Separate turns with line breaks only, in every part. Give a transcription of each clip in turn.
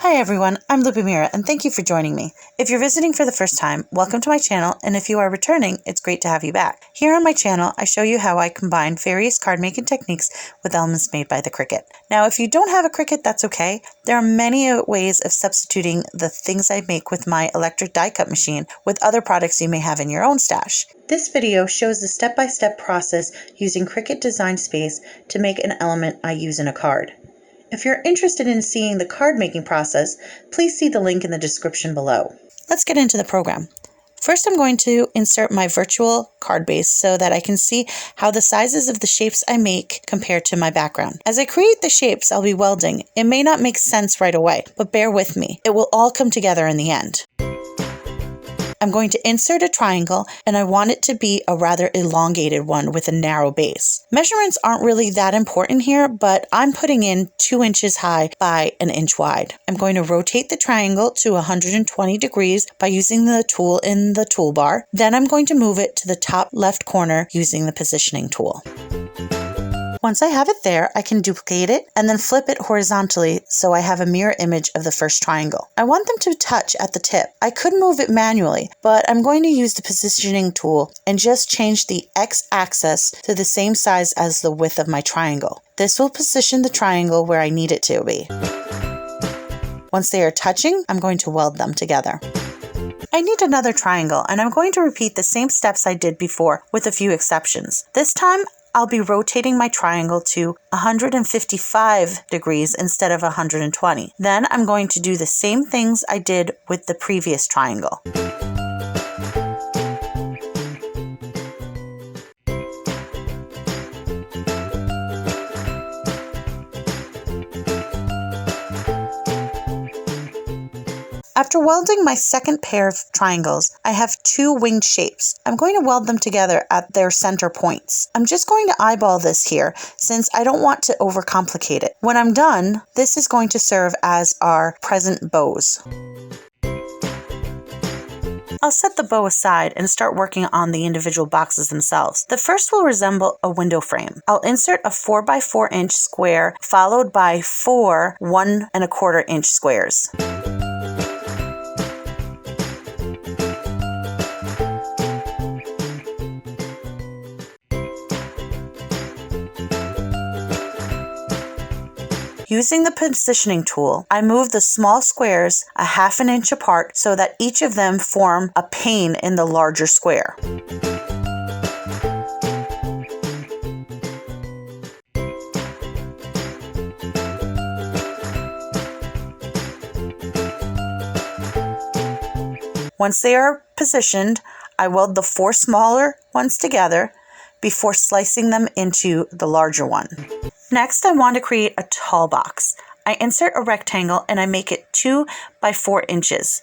Hi everyone, I'm Lubomira and thank you for joining me. If you're visiting for the first time, welcome to my channel, and if you are returning, it's great to have you back. Here on my channel, I show you how I combine various card making techniques with elements made by the Cricut. Now, if you don't have a Cricut, that's okay. There are many ways of substituting the things I make with my electric die cut machine with other products you may have in your own stash. This video shows the step-by-step process using Cricut Design Space to make an element I use in a card. If you're interested in seeing the card making process, please see the link in the description below. Let's get into the program. First, I'm going to insert my virtual card base so that I can see how the sizes of the shapes I make compare to my background. As I create the shapes I'll be welding, it may not make sense right away, but bear with me. It will all come together in the end. I'm going to insert a triangle, and I want it to be a rather elongated one with a narrow base. Measurements aren't really that important here, but I'm putting in 2 inches high by 1 inch wide. I'm going to rotate the triangle to 120 degrees by using the tool in the toolbar. Then I'm going to move it to the top left corner using the positioning tool. Once I have it there, I can duplicate it and then flip it horizontally so I have a mirror image of the first triangle. I want them to touch at the tip. I could move it manually, but I'm going to use the positioning tool and just change the x-axis to the same size as the width of my triangle. This will position the triangle where I need it to be. Once they are touching, I'm going to weld them together. I need another triangle, and I'm going to repeat the same steps I did before with a few exceptions. This time, I'll be rotating my triangle to 155 degrees instead of 120. Then I'm going to do the same things I did with the previous triangle. After welding my second pair of triangles, I have 2 winged shapes. I'm going to weld them together at their center points. I'm just going to eyeball this here since I don't want to overcomplicate it. When I'm done, this is going to serve as our present bows. I'll set the bow aside and start working on the individual boxes themselves. The first will resemble a window frame. I'll insert a 4 by 4 inch square followed by 4 1 1/4 inch squares. Using the positioning tool, I move the small squares a 1/2 inch apart so that each of them form a pane in the larger square. Once they are positioned, I weld the 4 smaller ones together before slicing them into the larger one. Next, I want to create a tall box. I insert a rectangle and I make it 2 by 4 inches.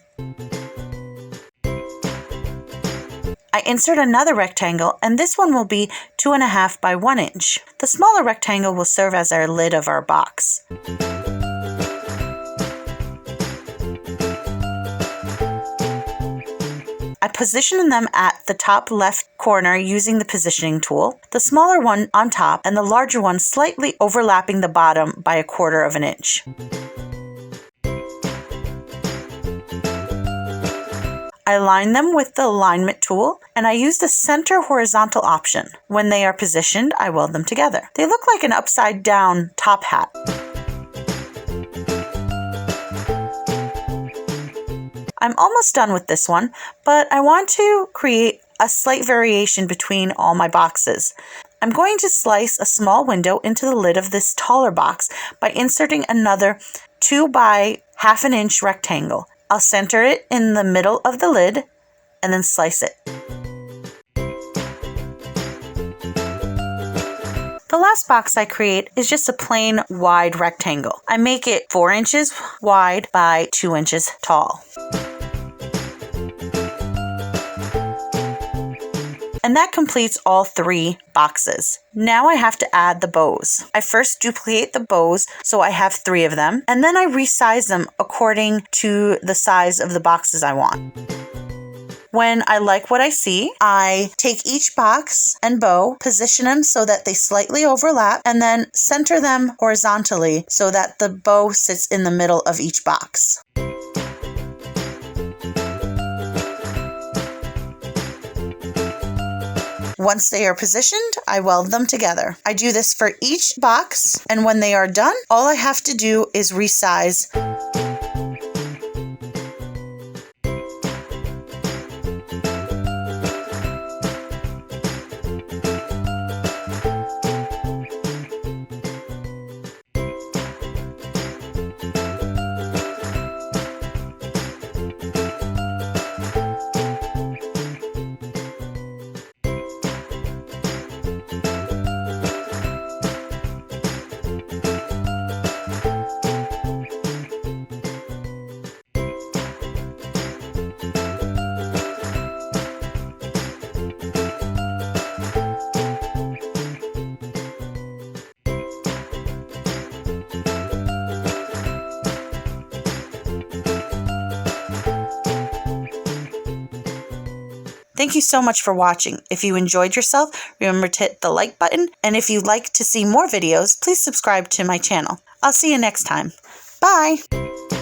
I insert another rectangle, and this one will be 2.5 by 1 inch. The smaller rectangle will serve as our lid of our box. I position them at the top left corner using the positioning tool, the smaller one on top and the larger one slightly overlapping the bottom by 1/4 inch. I line them with the alignment tool, and I use the center horizontal option. When they are positioned, I weld them together. They look like an upside down top hat. I'm almost done with this one, but I want to create a slight variation between all my boxes. I'm going to slice a small window into the lid of this taller box by inserting another 2 by 1/2 inch rectangle. I'll center it in the middle of the lid and then slice it. The last box I create is just a plain wide rectangle. I make it 4 inches wide by 2 inches tall. And that completes all 3 boxes. Now I have to add the bows. I first duplicate the bows so I have 3 of them, and then I resize them according to the size of the boxes I want. When I like what I see, I take each box and bow, position them so that they slightly overlap, and then center them horizontally so that the bow sits in the middle of each box. Once they are positioned, I weld them together. I do this for each box, and when they are done, all I have to do is resize. Thank you so much for watching. If you enjoyed yourself, remember to hit the like button. And if you'd like to see more videos, please subscribe to my channel. I'll see you next time. Bye!